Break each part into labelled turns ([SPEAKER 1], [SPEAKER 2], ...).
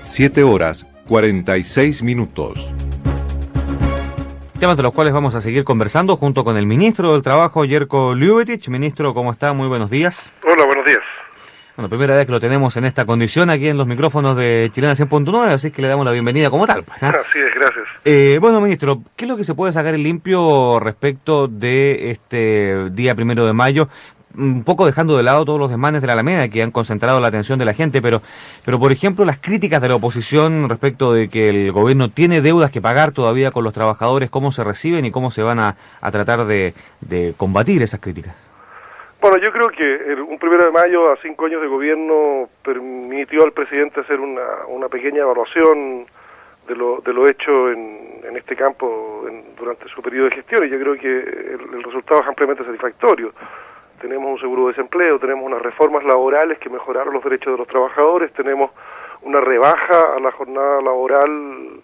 [SPEAKER 1] 7 horas 46 minutos.
[SPEAKER 2] Temas de los cuales vamos a seguir conversando junto con el ministro del Trabajo, Jerko Ljubitic. Ministro, ¿cómo está? Muy buenos días.
[SPEAKER 3] Hola, buenos días.
[SPEAKER 2] Bueno, primera vez que lo tenemos en esta condición aquí en los micrófonos de Chilena 100.9, así que le damos la bienvenida como tal. Pues, ¿eh?
[SPEAKER 3] Así es, gracias.
[SPEAKER 2] Bueno, ministro, ¿qué es lo que se puede sacar en limpio respecto de este día 1 de mayo? Un poco dejando de lado todos los desmanes de la Alameda que han concentrado la atención de la gente, pero por ejemplo las críticas de la oposición respecto de que el gobierno tiene deudas que pagar todavía con los trabajadores, ¿cómo se reciben y cómo se van a tratar de combatir esas críticas?
[SPEAKER 3] Bueno, yo creo que un 1 de mayo, a 5 años de gobierno, permitió al presidente hacer una pequeña evaluación de lo hecho en este campo durante su periodo de gestión, y yo creo que el resultado es ampliamente satisfactorio. Tenemos un seguro de desempleo, tenemos unas reformas laborales que mejoraron los derechos de los trabajadores, tenemos una rebaja a la jornada laboral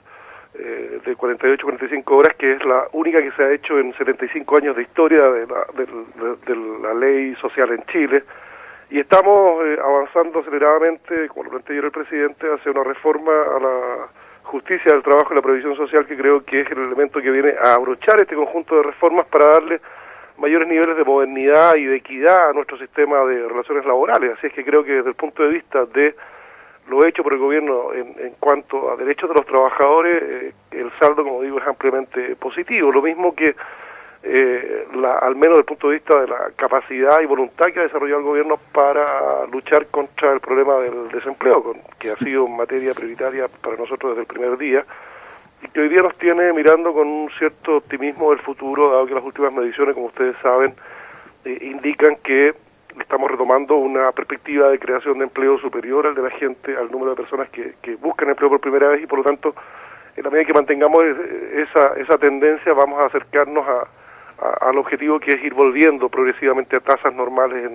[SPEAKER 3] de 48-45 horas, que es la única que se ha hecho en 75 años de historia de la ley social en Chile, y estamos avanzando aceleradamente, como lo planteó ayer el presidente, hacia una reforma a la justicia del trabajo y la previsión social, que creo que es el elemento que viene a abrochar este conjunto de reformas para darle mayores niveles de modernidad y de equidad a nuestro sistema de relaciones laborales. Así es que creo que desde el punto de vista de lo hecho por el gobierno en cuanto a derechos de los trabajadores, el saldo, como digo, es ampliamente positivo. Lo mismo que al menos desde el punto de vista de la capacidad y voluntad que ha desarrollado el gobierno para luchar contra el problema del desempleo, que ha sido materia prioritaria para nosotros desde el primer día, y que hoy día nos tiene mirando con un cierto optimismo del futuro, dado que las últimas mediciones, como ustedes saben, indican que estamos retomando una perspectiva de creación de empleo superior al de la gente, al número de personas que buscan empleo por primera vez, y por lo tanto, en la medida que mantengamos esa tendencia, vamos a acercarnos al objetivo, que es ir volviendo progresivamente a tasas normales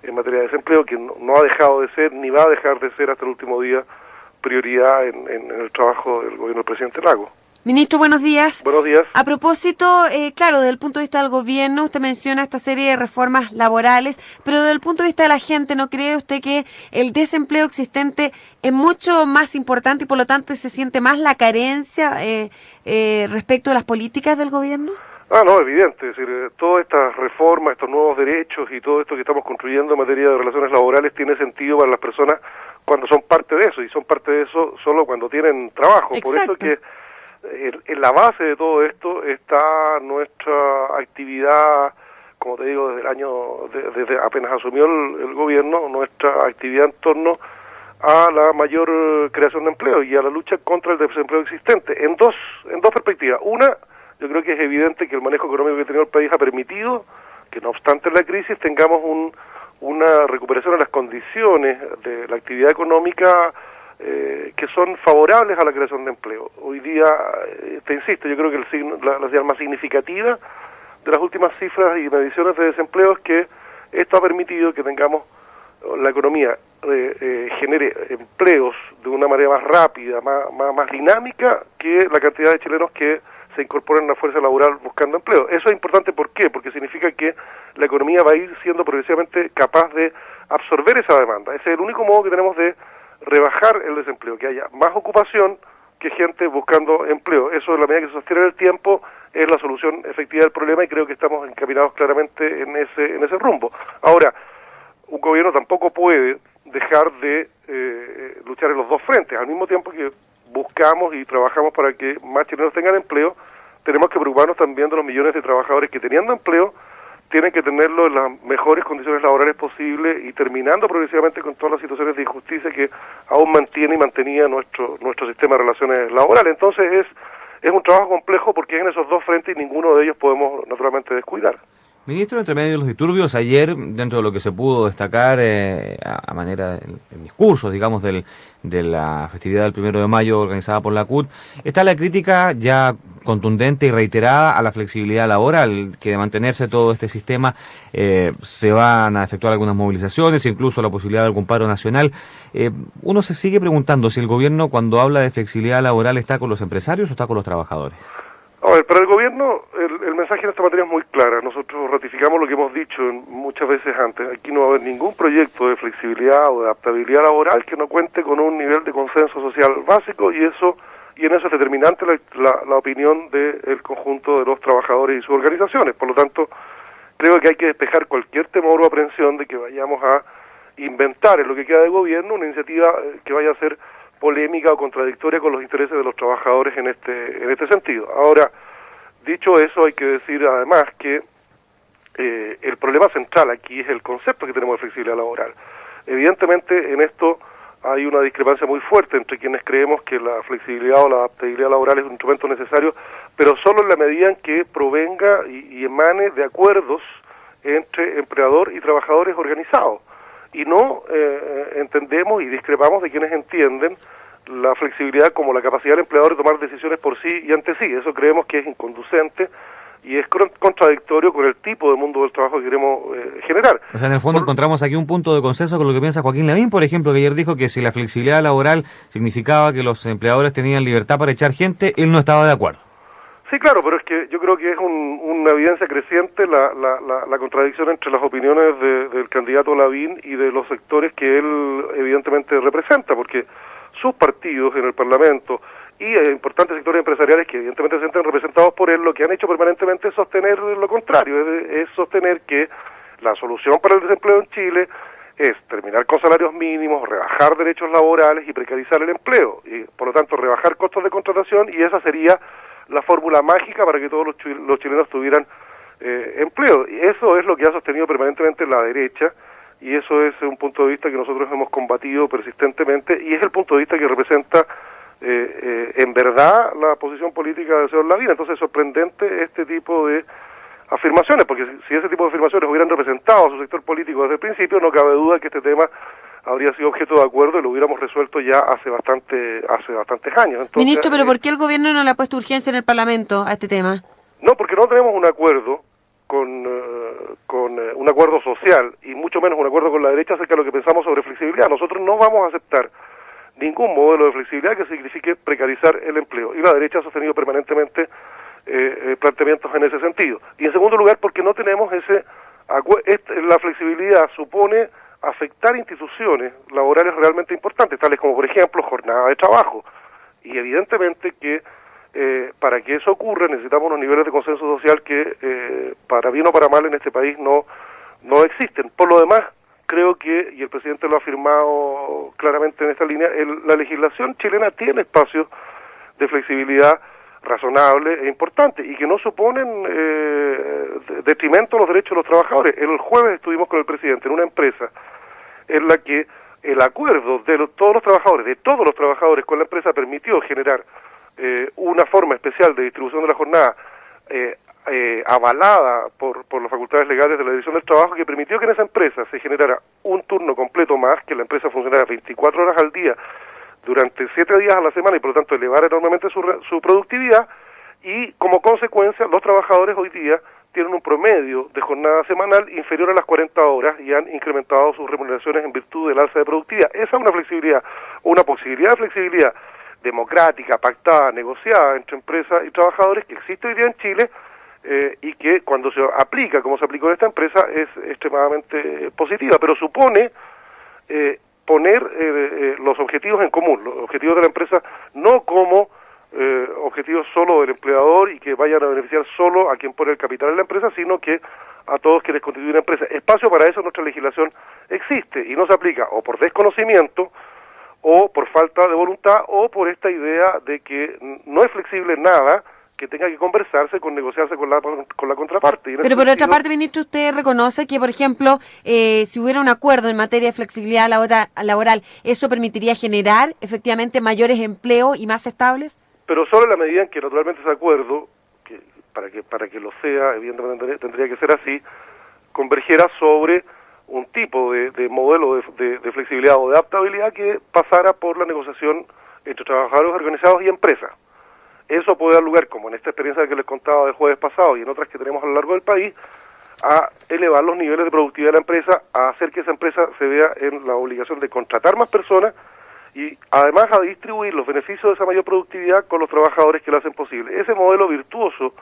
[SPEAKER 3] en materia de desempleo, que no ha dejado de ser, ni va a dejar de ser hasta el último día, prioridad en el trabajo del gobierno del presidente Lago.
[SPEAKER 4] Ministro, buenos días.
[SPEAKER 3] Buenos días.
[SPEAKER 4] A propósito, claro, desde el punto de vista del gobierno, usted menciona esta serie de reformas laborales, pero desde el punto de vista de la gente, ¿no cree usted que el desempleo existente es mucho más importante y por lo tanto se siente más la carencia respecto a las políticas del gobierno?
[SPEAKER 3] No, evidente. Es decir, todas estas reformas, estos nuevos derechos y todo esto que estamos construyendo en materia de relaciones laborales tiene sentido para las personas cuando son parte de eso, y son parte de eso solo cuando tienen trabajo.
[SPEAKER 4] Exacto.
[SPEAKER 3] Por eso que en la base de todo esto está nuestra actividad, como te digo, desde apenas asumió el gobierno, nuestra actividad en torno a la mayor creación de empleo y a la lucha contra el desempleo existente, en dos perspectivas. Una, yo creo que es evidente que el manejo económico que ha tenido el país ha permitido que, no obstante la crisis, tengamos una recuperación de las condiciones de la actividad económica que son favorables a la creación de empleo. Hoy día, te insisto, yo creo que la señal más significativa de las últimas cifras y mediciones de desempleo es que esto ha permitido que tengamos la economía genere empleos de una manera más rápida, más dinámica que la cantidad de chilenos que se incorporan a la fuerza laboral buscando empleo. Eso es importante, ¿por qué? Porque significa que la economía va a ir siendo progresivamente capaz de absorber esa demanda. Ese es el único modo que tenemos de rebajar el desempleo, que haya más ocupación que gente buscando empleo. Eso, en la medida que se sostiene en el tiempo, es la solución efectiva del problema, y creo que estamos encaminados claramente en ese rumbo. Ahora, un gobierno tampoco puede dejar de luchar en los dos frentes. Al mismo tiempo que buscamos y trabajamos para que más chilenos tengan empleo, tenemos que preocuparnos también de los millones de trabajadores que, teniendo empleo, tienen que tenerlo en las mejores condiciones laborales posibles, y terminando progresivamente con todas las situaciones de injusticia que aún mantiene y mantenía nuestro sistema de relaciones laborales. Entonces es un trabajo complejo, porque es en esos dos frentes y ninguno de ellos podemos naturalmente descuidar.
[SPEAKER 2] Ministro, entre medio de los disturbios, ayer, dentro de lo que se pudo destacar a manera del discurso, digamos, de la festividad del 1 de mayo organizada por la CUT, está la crítica ya contundente y reiterada a la flexibilidad laboral, que de mantenerse todo este sistema se van a efectuar algunas movilizaciones, incluso la posibilidad de algún paro nacional. Uno se sigue preguntando si el gobierno, cuando habla de flexibilidad laboral, está con los empresarios o está con los trabajadores.
[SPEAKER 3] A ver, para el gobierno el mensaje en esta materia es muy claro. Nosotros ratificamos lo que hemos dicho muchas veces antes. Aquí no va a haber ningún proyecto de flexibilidad o de adaptabilidad laboral que no cuente con un nivel de consenso social básico, y en eso es determinante la opinión del conjunto de los trabajadores y sus organizaciones. Por lo tanto, creo que hay que despejar cualquier temor o aprensión de que vayamos a inventar en lo que queda de gobierno una iniciativa que vaya a ser polémica o contradictoria con los intereses de los trabajadores en este sentido. Ahora, dicho eso, hay que decir además que el problema central aquí es el concepto que tenemos de flexibilidad laboral. Evidentemente, en esto hay una discrepancia muy fuerte entre quienes creemos que la flexibilidad o la adaptabilidad laboral es un instrumento necesario, pero solo en la medida en que provenga y emane de acuerdos entre empleador y trabajadores organizados. Y no entendemos y discrepamos de quienes entienden la flexibilidad como la capacidad del empleador de tomar decisiones por sí y ante sí. Eso creemos que es inconducente y es contradictorio con el tipo de mundo del trabajo que queremos generar.
[SPEAKER 2] O sea, en el fondo encontramos aquí un punto de consenso con lo que piensa Joaquín Lavín, por ejemplo, que ayer dijo que si la flexibilidad laboral significaba que los empleadores tenían libertad para echar gente, él no estaba de acuerdo.
[SPEAKER 3] Sí, claro, pero es que yo creo que es una evidencia creciente la contradicción entre las opiniones del candidato Lavín y de los sectores que él evidentemente representa, porque sus partidos en el Parlamento y importantes sectores empresariales que evidentemente se sienten representados por él, lo que han hecho permanentemente es sostener lo contrario, es sostener que la solución para el desempleo en Chile es terminar con salarios mínimos, rebajar derechos laborales y precarizar el empleo, y por lo tanto rebajar costos de contratación, y esa sería la fórmula mágica para que todos los chilenos tuvieran empleo. Y eso es lo que ha sostenido permanentemente la derecha, y eso es un punto de vista que nosotros hemos combatido persistentemente, y es el punto de vista que representa en verdad la posición política del señor Lavín. Entonces es sorprendente este tipo de afirmaciones, porque si ese tipo de afirmaciones hubieran representado a su sector político desde el principio, no cabe duda que este tema habría sido objeto de acuerdo y lo hubiéramos resuelto ya hace bastantes años. Entonces,
[SPEAKER 4] Ministro, ¿pero por qué el gobierno no le ha puesto urgencia en el Parlamento a este tema?
[SPEAKER 3] No, porque no tenemos un acuerdo con un acuerdo social, y mucho menos un acuerdo con la derecha acerca de lo que pensamos sobre flexibilidad. Nosotros no vamos a aceptar ningún modelo de flexibilidad que signifique precarizar el empleo, y la derecha ha sostenido permanentemente planteamientos en ese sentido. Y en segundo lugar, porque no tenemos la flexibilidad supone afectar instituciones laborales realmente importantes, tales como, por ejemplo, jornada de trabajo, y evidentemente que para que eso ocurra necesitamos unos niveles de consenso social que para bien o para mal en este país no existen. Por lo demás, creo que, y el presidente lo ha afirmado claramente en esta línea, la legislación chilena tiene espacios de flexibilidad razonable e importante, y que no suponen detrimento a los derechos de los trabajadores. El jueves estuvimos con el presidente en una empresa en la que el acuerdo de todos los trabajadores con la empresa permitió generar una forma especial de distribución de la jornada avalada por las facultades legales de la Dirección del Trabajo, que permitió que en esa empresa se generara un turno completo más, que la empresa funcionara 24 horas al día durante 7 días a la semana, y por lo tanto elevara enormemente su productividad, y como consecuencia los trabajadores hoy día tienen un promedio de jornada semanal inferior a las 40 horas y han incrementado sus remuneraciones en virtud del alza de productividad. Esa es una flexibilidad, una posibilidad de flexibilidad democrática, pactada, negociada entre empresas y trabajadores, que existe hoy día en Chile, y que cuando se aplica, como se aplicó en esta empresa, es extremadamente positiva, pero supone poner los objetivos en común, los objetivos de la empresa no como objetivos solo del empleador y que vayan a beneficiar solo a quien pone el capital en la empresa, sino que a todos quienes constituyen la empresa. Espacio para eso en nuestra legislación existe, y no se aplica o por desconocimiento, o por falta de voluntad, o por esta idea de que no es flexible nada que tenga que conversarse, negociarse con la contraparte.
[SPEAKER 4] Pero por otra parte, ministro, ¿usted reconoce que, por ejemplo, si hubiera un acuerdo en materia de flexibilidad laboral, eso permitiría generar efectivamente mayores empleos y más estables?
[SPEAKER 3] Pero solo en la medida en que naturalmente ese acuerdo, que para que lo sea, evidentemente tendría que ser así, convergiera sobre un tipo de modelo de flexibilidad o de adaptabilidad que pasara por la negociación entre trabajadores organizados y empresas. Eso puede dar lugar, como en esta experiencia que les contaba del jueves pasado y en otras que tenemos a lo largo del país, a elevar los niveles de productividad de la empresa, a hacer que esa empresa se vea en la obligación de contratar más personas y además a distribuir los beneficios de esa mayor productividad con los trabajadores que lo hacen posible. Ese modelo virtuoso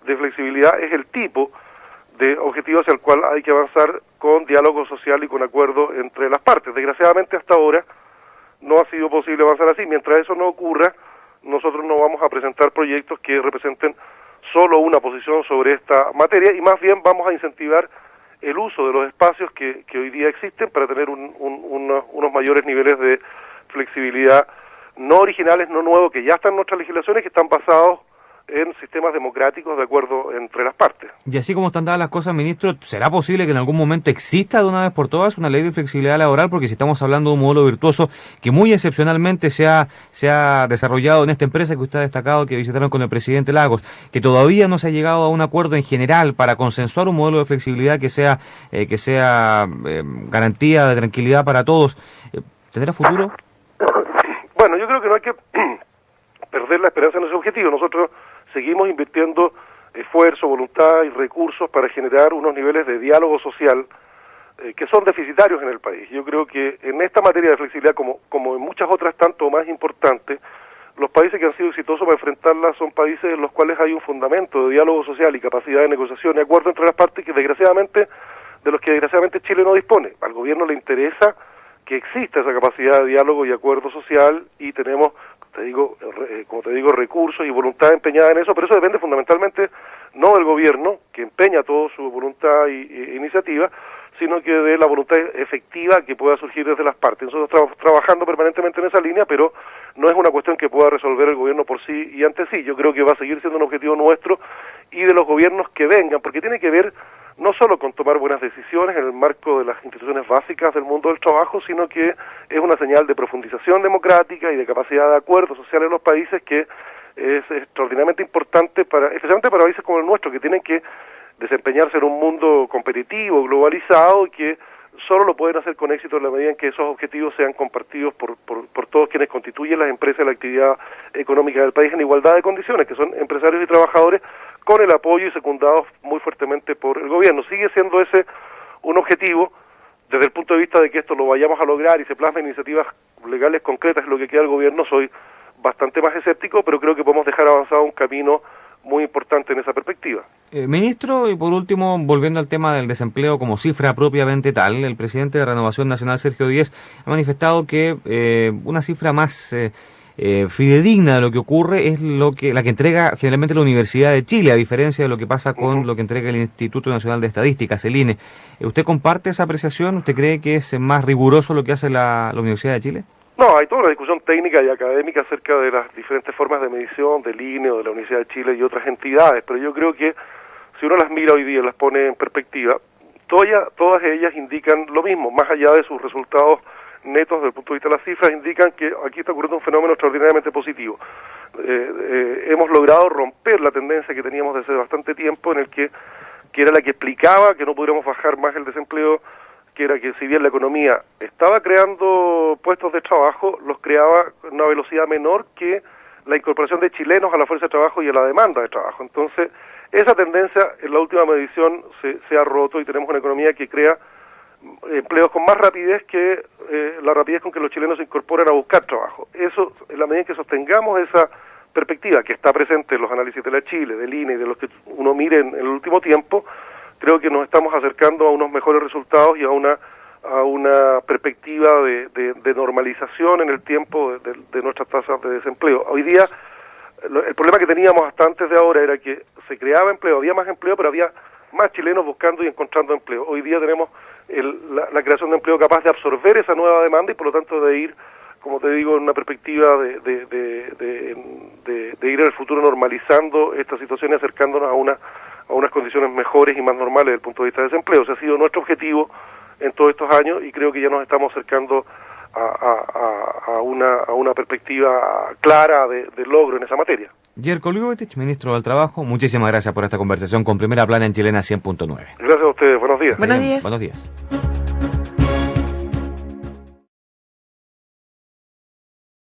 [SPEAKER 3] de flexibilidad es el tipo de objetivo hacia el cual hay que avanzar con diálogo social y con acuerdo entre las partes. Desgraciadamente hasta ahora no ha sido posible avanzar así. Mientras eso no ocurra, nosotros no vamos a presentar proyectos que representen solo una posición sobre esta materia, y más bien vamos a incentivar el uso de los espacios que hoy día existen para tener unos mayores niveles de flexibilidad, no originales, no nuevos, que ya están en nuestras legislaciones, que están basados en sistemas democráticos de acuerdo entre las partes.
[SPEAKER 2] Y así como están dadas las cosas, ministro, ¿será posible que en algún momento exista de una vez por todas una ley de flexibilidad laboral? Porque si estamos hablando de un modelo virtuoso que muy excepcionalmente se ha desarrollado en esta empresa que usted ha destacado, que visitaron con el presidente Lagos, que todavía no se ha llegado a un acuerdo en general para consensuar un modelo de flexibilidad que sea garantía de tranquilidad para todos, ¿tendrá futuro?
[SPEAKER 3] Bueno, yo creo que no hay que perder la esperanza en ese objetivo. Nosotros seguimos invirtiendo esfuerzo, voluntad y recursos para generar unos niveles de diálogo social que son deficitarios en el país. Yo creo que en esta materia de flexibilidad, como en muchas otras tanto más importantes, los países que han sido exitosos para enfrentarla son países en los cuales hay un fundamento de diálogo social y capacidad de negociación y acuerdo entre las partes de los que desgraciadamente Chile no dispone. Al gobierno le interesa que exista esa capacidad de diálogo y acuerdo social, y tenemos, como te digo, recursos y voluntad empeñada en eso, pero eso depende fundamentalmente no del gobierno, que empeña toda su voluntad e iniciativa, sino que de la voluntad efectiva que pueda surgir desde las partes. Nosotros estamos trabajando permanentemente en esa línea, pero no es una cuestión que pueda resolver el gobierno por sí y ante sí. Yo creo que va a seguir siendo un objetivo nuestro y de los gobiernos que vengan, porque tiene que ver no solo con tomar buenas decisiones en el marco de las instituciones básicas del mundo del trabajo, sino que es una señal de profundización democrática y de capacidad de acuerdo social en los países que es extraordinariamente importante, especialmente para países como el nuestro, que tienen que desempeñarse en un mundo competitivo, globalizado, y que solo lo pueden hacer con éxito en la medida en que esos objetivos sean compartidos por todos quienes constituyen las empresas y la actividad económica del país en igualdad de condiciones, que son empresarios y trabajadores, con el apoyo y secundados muy fuertemente por el gobierno. Sigue siendo ese un objetivo, desde el punto de vista de que esto lo vayamos a lograr y se plasmen iniciativas legales concretas en lo que queda el gobierno. Soy bastante más escéptico, pero creo que podemos dejar avanzado un camino muy importante en esa perspectiva.
[SPEAKER 2] Ministro, y por último, volviendo al tema del desempleo como cifra propiamente tal, el presidente de Renovación Nacional, Sergio Díez, ha manifestado que una cifra más fidedigna de lo que ocurre es la que entrega generalmente la Universidad de Chile, a diferencia de lo que pasa con lo que entrega el Instituto Nacional de Estadísticas, el INE. ¿Usted comparte esa apreciación? ¿Usted cree que es más riguroso lo que hace la Universidad de Chile?
[SPEAKER 3] No, hay toda una discusión técnica y académica acerca de las diferentes formas de medición del INE o de la Universidad de Chile y otras entidades, pero yo creo que si uno las mira hoy día, las pone en perspectiva, todas ellas indican lo mismo, más allá de sus resultados netos desde el punto de vista de las cifras, indican que aquí está ocurriendo un fenómeno extraordinariamente positivo. Hemos logrado romper la tendencia que teníamos desde bastante tiempo, en el que era la que explicaba que no pudiéramos bajar más el desempleo, que era que si bien la economía estaba creando puestos de trabajo, los creaba a una velocidad menor que la incorporación de chilenos a la fuerza de trabajo y a la demanda de trabajo. Entonces, esa tendencia en la última medición se ha roto y tenemos una economía que crea empleos con más rapidez que la rapidez con que los chilenos se incorporan a buscar trabajo. Eso, en la medida en que sostengamos esa perspectiva que está presente en los análisis de la Chile, del INE y de los que uno mire en el último tiempo, creo que nos estamos acercando a unos mejores resultados y a una perspectiva de normalización en el tiempo de nuestras tasas de desempleo. Hoy día, el problema que teníamos hasta antes de ahora era que se creaba empleo, había más empleo, pero había más chilenos buscando y encontrando empleo. Hoy día tenemos la creación de empleo capaz de absorber esa nueva demanda y por lo tanto de ir, como te digo, en una perspectiva de ir en el futuro normalizando esta situación y acercándonos a unas condiciones mejores y más normales desde el punto de vista de desempleo. Ese ha sido nuestro objetivo en todos estos años y creo que ya nos estamos acercando a una perspectiva clara de logro en esa materia.
[SPEAKER 2] Jerko Liubetich, ministro del Trabajo, muchísimas gracias por esta conversación con Primera Plana en Chilena 100.9.
[SPEAKER 3] Gracias a ustedes, buenos días.
[SPEAKER 4] Buenos días.
[SPEAKER 2] Buenos días.